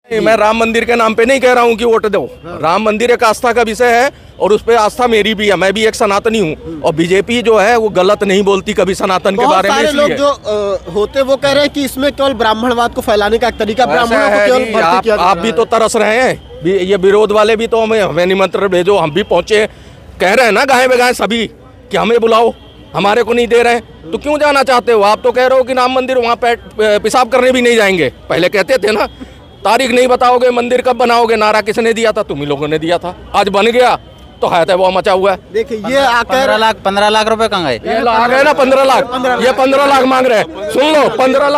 मैं राम मंदिर के नाम पे नहीं कह रहा हूँ कि वोट दो। राम मंदिर एक आस्था का विषय है और उस पे आस्था मेरी भी है, मैं भी एक सनातनी हूँ। और बीजेपी जो है वो गलत नहीं बोलती कभी सनातन के बारे में। लोग जो होते वो कह रहे हैं कि इसमें केवल ब्राह्मणवाद को फैलाने का एक तरीका, ब्राह्मणों को केवल भर्ती किया। आप भी तो तरस रहे हैं, ये विरोध वाले भी तो हमें निमंत्रण भेजो, हम भी पहुंचे। कह रहे हैं ना गाय बेगाए सभी कि हमें बुलाओ, हमारे को नहीं दे रहे हैं, तो क्यों जाना चाहते हो? आप तो कह रहे हो कि राम मंदिर, वहाँ पेशाब करने भी नहीं जाएंगे। पहले कहते थे ना, तारीख नहीं बताओगे, मंदिर कब बनाओगे। नारा किसने दिया था? तुम ही लोगों ने दिया था। आज बन गया तो है वो मचा हुआ है। देखिए ये आकर 15 लाख रुपए कहाँ गए? ये आ गए ना 15 लाख, ये 15 लाख मांग रहे हैं। सुन लो, 15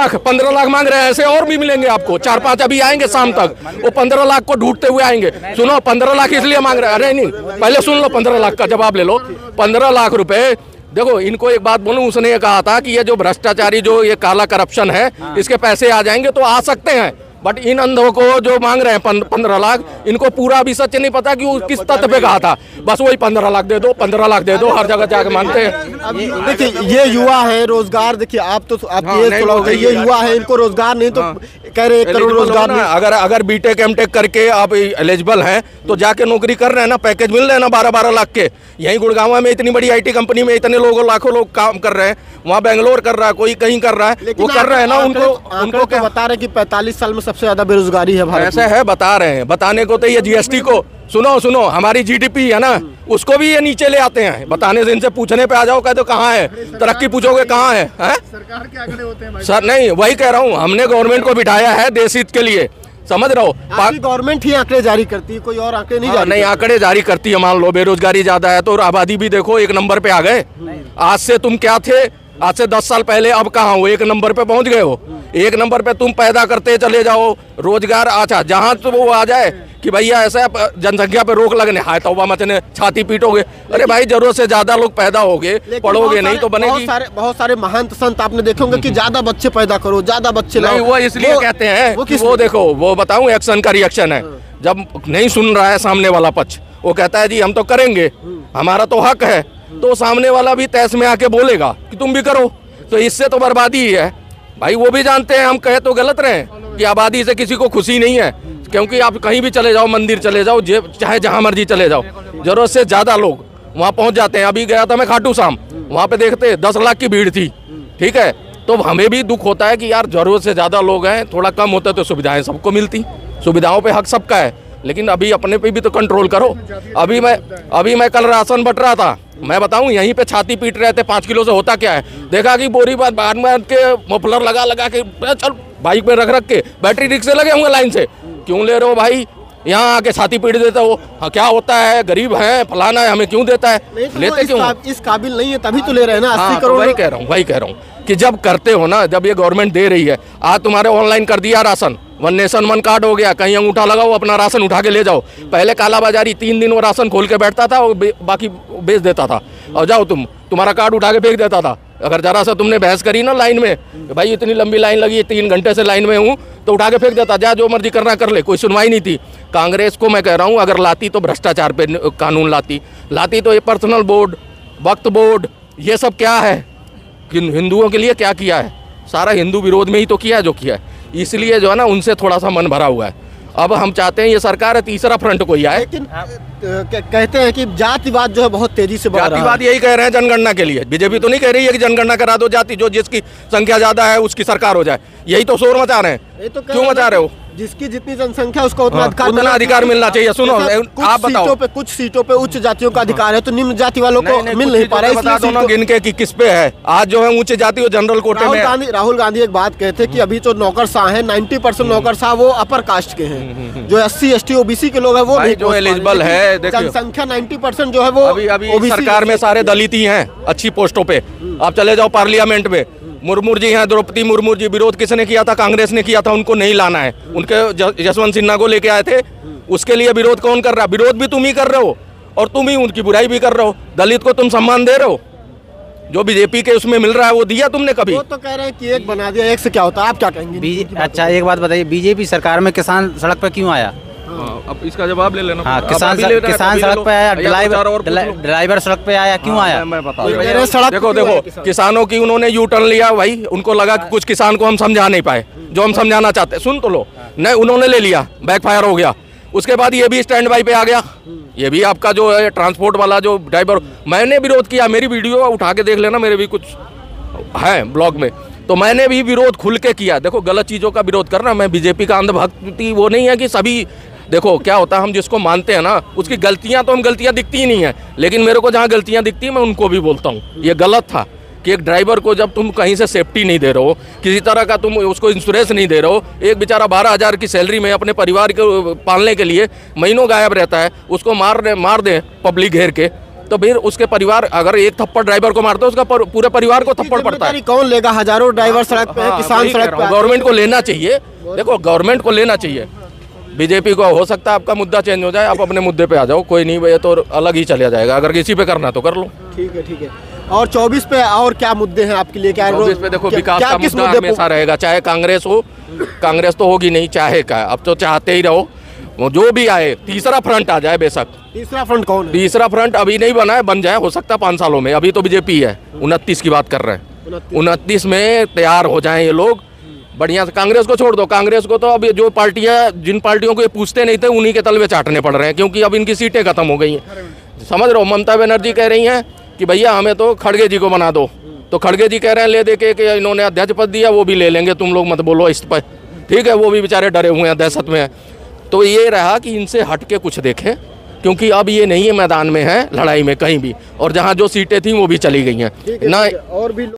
लाख मांग रहे हैं। ऐसे और भी मिलेंगे आपको, 4-5 अभी आएंगे शाम तक, वो 15 लाख को ढूंढते हुए आएंगे। सुनो, 15 लाख इसलिए मांग रहे हैं। अरे नहीं, पहले सुन लो, 15 लाख का जवाब ले लो। 15 लाख रुपए देखो, इनको एक बात बोलूं, उसने ये कहा था कि ये जो भ्रष्टाचारी, जो ये काला करप्शन है, इसके पैसे आ जाएंगे तो आ सकते हैं। बट इन अंधों को जो मांग रहे हैं 15 लाख, इनको पूरा भी सच नहीं पता कि वो किस तथ्य पे कहा था। बस वही 15 लाख दे दो, 15 लाख दे दो, हर जगह जाके मांगते हैं। देखिए ये युवा है, रोजगार देखिए आप तो ये युवा है, इनको रोजगार नहीं तो कह रहे 1 करोड़ रोजगार नहीं। अगर बीटेक एमटेक करके आप एलिजिबल हैं तो जाके नौकरी कर रहे हैं ना, पैकेज मिल रहे हैं ना 12-12 लाख के। यहीं गुड़गांव में इतनी बड़ी IT कंपनी में इतने लोग, लाखों लोग काम कर रहे हैं। वहाँ बेंगलोर कर रहा है, कोई कहीं कर रहा है, वो कर रहे हैं ना। उनको क्या बता रहे कि 45 साल में सबसे ज्यादा बेरोजगारी है भारत में। ऐसा है, बता रहे हैं। बताने को तो ये GST को सुनो, हमारी GDP है ना, उसको भी ये नीचे ले आते हैं। बताने से, इनसे पूछने पे आ जाओ, कहते कहाँ है तरक्की, पूछोगे कहाँ है? सरकार के आंकड़े होते हैं सर। नहीं, वही कह रहा हूँ, हमने गवर्नमेंट को बिठाया है देश हित के लिए, समझ रहे हो। गवर्नमेंट ही आंकड़े जारी करती है, कोई और आंकड़े नहीं जारी। नहीं, आंकड़े जारी करती है। मान लो बेरोजगारी ज्यादा है तो आबादी भी देखो 1 नंबर पे आ गए। आज से तुम क्या थे? आज से 10 साल पहले, अब कहाँ हो? 1 नंबर पे पहुंच गए हो। 1 नंबर पे तुम पैदा करते चले जाओ, रोजगार। अच्छा, जहाँ तो वो आ जाए कि भैया ऐसा जनसंख्या पे रोक लगने, हाय तौबा मचने, छाती पीटोगे। अरे भाई, जरूरत से ज्यादा लोग पैदा होगे, पढ़ोगे नहीं तो बनेगी। बहुत सारे महंत संत आपने देखे होंगे कि ज्यादा बच्चे पैदा करो, ज्यादा बच्चे लाओ। वो इसलिए कहते हैं, वो देखो, वो बताऊं, एक्शन का रिएक्शन है। जब नहीं सुन रहा है सामने वाला पक्ष, वो कहता है जी हम तो करेंगे, हमारा तो हक है, तो सामने वाला भी तैस में आके बोलेगा कि तुम भी करो। तो इससे तो बर्बादी ही है भाई। वो भी जानते हैं, हम कहे तो गलत रहे कि आबादी से किसी को खुशी नहीं है, क्योंकि आप कहीं भी चले जाओ, मंदिर चले जाओ, चाहे जहां मर्जी चले जाओ, जरूरत से ज्यादा लोग वहां पहुंच जाते हैं। अभी गया था मैं खाटू श्याम, वहां पे देखते 10 लाख की भीड़ थी। ठीक है, तो हमें भी दुख होता है कि यार जरूरत से ज्यादा लोग हैं, थोड़ा कम होता तो सुविधाएं सबको मिलती। सुविधाओं पे हक सबका है, लेकिन अभी अपने पे भी तो कंट्रोल करो। अभी मैं कल राशन बट रहा था, मैं बताऊं, यहीं पे छाती पीट रहे थे 5 किलो से होता क्या है। देखा कि बोरी बार में के मफलर लगा के चल बाइक पे रख के, बैटरी रिक्शे लगे होंगे लाइन से। क्यों ले रहे हो भाई? यहाँ आके छाती पीट देता हो। हाँ, क्या होता है, गरीब है, फलाना है, हमें क्यों देता है? तो लेते क्यों? इस काबिल नहीं है तभी तो ले रहे हैं ना। 80 हाँ, करोड़। वही कह रहा हूँ कि जब करते हो ना, जब ये गवर्नमेंट दे रही है, आज तुम्हारे ऑनलाइन कर दिया राशन, 1 नेशन 1 कार्ड हो गया, कहीं अंगूठा लगाओ, अपना राशन उठा के ले जाओ। पहले कालाबाजारी, 3 दिन वो राशन खोल के बैठता था और बाकी बेच देता था, और जाओ तुम्हारा कार्ड उठा के फेंक देता था। अगर जरा सा तुमने बहस करी ना लाइन में, भाई इतनी लंबी लाइन लगी है, 3 घंटे से लाइन में हूँ, तो उठा के फेंक देता, जा जो मर्जी करना कर ले, कोई सुनवाई नहीं थी। कांग्रेस को मैं कह रहा हूँ, अगर लाती तो भ्रष्टाचार पे कानून लाती तो ये पर्सनल बोर्ड, वक्फ बोर्ड, ये सब क्या है, हिंदुओं के लिए क्या किया है? सारा हिंदू विरोध में ही तो किया है जो किया है। इसलिए जो है ना, उनसे थोड़ा सा मन भरा हुआ है। अब हम चाहते हैं ये सरकार है, तीसरा फ्रंट कोई आए। लेकिन कहते हैं कि जातिवाद जो है बहुत तेजी से बढ़ रहा है। जातिवाद यही कह रहे हैं जनगणना के लिए। बीजेपी तो नहीं कह रही है कि जनगणना करा दो, जाति जो जिसकी संख्या ज्यादा है उसकी सरकार हो जाए। यही तो शोर मचा रहे हैं। तो क्यों मचा रहे हो? जिसकी जितनी जनसंख्या उसको उतना अधिकार मिलना चाहिए। सुनो, आप बताओ, कुछ सीटों पे उच्च जातियों का अधिकार है तो निम्न जाति वालों को मिल नहीं पा रहा है। बता दो ना गिन के कि किस पे है। आज जो है उच्च जाति और जनरल कोटे में। राहुल गांधी एक बात कहते हैं कि अभी जो नौकरशाह है, 90% नौकरशाह वो अपर कास्ट के हैं। जो SC ST OBC के लोग हैं वो जो एलिजिबल है, जनसंख्या 90% जो है वो अभी सरकार में सारे दलित ही हैं अच्छी पोस्टों पे। आप चले जाओ पार्लियामेंट में, मुर्मू जी हैं, द्रौपदी मुर्मू जी। विरोध किसने किया था? कांग्रेस ने किया था, उनको नहीं लाना है। उनके जसवंत सिन्हा को लेके आए थे, उसके लिए विरोध कौन कर रहा है? विरोध भी तुम ही कर रहे हो और तुम ही उनकी बुराई भी कर रहे हो। दलित को तुम सम्मान दे रहे हो, जो बीजेपी के उसमें मिल रहा है वो दिया तुमने कभी? वो तो कह रहे हैं कि एक बना दिया, एक से क्या होता है, आप क्या कहेंगे? अच्छा, एक बात बताइए, बीजेपी सरकार में किसान सड़क पर क्यों आया? अब इसका जवाब ले लेना। हाँ, किसान सड़क पे आया, ड्राइवर सड़क पे आया, क्यों आया? मैं बता रहा हूं। देखो, किसानों की उन्होंने यू टर्न लिया भाई। उनको लगा कि कुछ किसान को हम समझा नहीं पाए जो हम समझाना चाहते। सुन तो लो, नहीं, उन्होंने ले लिया, बैकफायर हो गया। उसके बाद ये भी स्टैंड बाई पे आ गया। ये भी आपका जो है ट्रांसपोर्ट वाला जो ड्राइवर, मैंने विरोध किया, मेरी वीडियो उठा के देख लेना, मेरे भी कुछ है ब्लॉग में, तो मैंने भी विरोध खुल के किया। देखो गलत चीज़ों का विरोध करना, मैं बीजेपी का अंधभक्ति वो नहीं है कि सभी, देखो क्या होता है, हम जिसको मानते हैं ना उसकी गलतियां तो हम गलतियां दिखती ही नहीं है, लेकिन मेरे को जहां गलतियां दिखती हैं मैं उनको भी बोलता हूं। ये गलत था कि एक ड्राइवर को जब तुम कहीं से सेफ्टी नहीं दे रहे हो, किसी तरह का तुम उसको इंश्योरेंस नहीं दे रहे हो, एक बेचारा 12,000 की सैलरी में अपने परिवार को पालने के लिए महीनों गायब रहता है, उसको मार दे पब्लिक घेर के, तो फिर उसके परिवार, अगर एक थप्पड़ ड्राइवर को मारता है उसका पूरे परिवार को थप्पड़ पड़ता है। कौन लेगा? हजारों ड्राइवर सड़क पे हैं, किसान सड़क पे। गवर्नमेंट को लेना चाहिए, देखो गवर्नमेंट को लेना चाहिए। बीजेपी को हो सकता है आपका मुद्दा चेंज हो जाए, आप अपने मुद्दे पे आ जाओ, कोई नहीं भैया, तो अलग ही चला जाएगा। अगर किसी पे करना तो कर लो। ठीक है, ठीक है। और 24 पे और क्या मुद्दे हैं आपके लिए? क्या 24 पे देखो विकास का मुद्दा हमेशा रहेगा, चाहे कांग्रेस हो, कांग्रेस तो होगी नहीं, चाहे का, अब तो चाहते ही रहो जो भी आए, तीसरा फ्रंट आ जाए बेशक। तीसरा फ्रंट कौन है? तीसरा फ्रंट अभी नहीं बना है, बन जाए, हो सकता है 5 सालों में। अभी तो बीजेपी है, 29 की बात कर रहे हैं, 29 में तैयार हो जाएं ये लोग बढ़िया से। कांग्रेस को छोड़ दो, कांग्रेस को तो अब जो पार्टियां, जिन पार्टियों को ये पूछते नहीं थे उन्हीं के तलवे चाटने पड़ रहे हैं, क्योंकि अब इनकी सीटें खत्म हो गई हैं। समझ रहे हो, ममता बनर्जी कह रही हैं कि भैया हमें तो खड़गे जी को बना दो, तो खड़गे जी कह रहे हैं ले दे के कि इन्होंने अध्यक्ष पद दिया, वो भी ले लेंगे, तुम लोग मत बोलो इस पर, ठीक है। वो भी बेचारे डरे हुए हैं, दहशत में हैं। तो ये रहा कि इनसे हट के कुछ देखें, क्योंकि अब ये नहीं है मैदान में है लड़ाई में कहीं भी, और जहाँ जो सीटें थी वो भी चली गई हैं ना। और भी